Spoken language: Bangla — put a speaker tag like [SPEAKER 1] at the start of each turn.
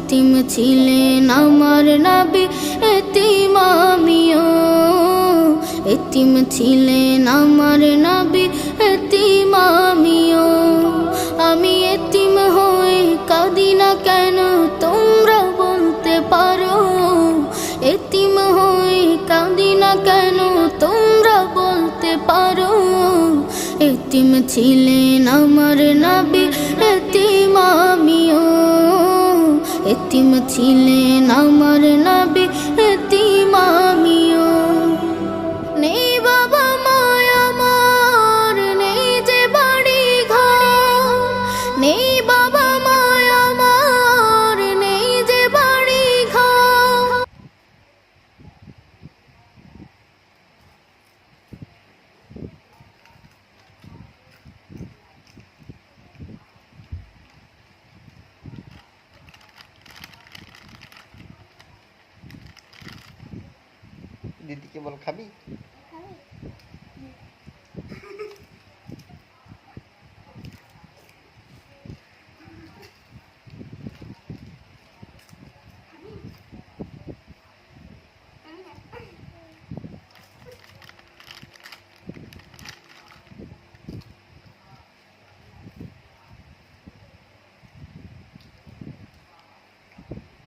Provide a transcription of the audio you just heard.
[SPEAKER 1] এতিম ছিলেন আমার নবী, এতিম আমিও। এতিম ছিলেন আমার নবী, এতিম আমিও। আমি এতিম হয়ে কাঁদি না কেন তোমরা বলতে পারো? এতিম হয়ে কাঁদি না কেন তোমরা বলতে পারো? এতিম ছিলেন আমার নবী, এতিম আমিও। এতিম ছিলেন আমার নবী, এতিম আমিও। নেই বাবা মায় আমার, নেই যে বাড়ি ঘর। নেই বাবা মায় আমার, নেই যে বাড়ি ঘর।
[SPEAKER 2] দিদিকে বল খাবি?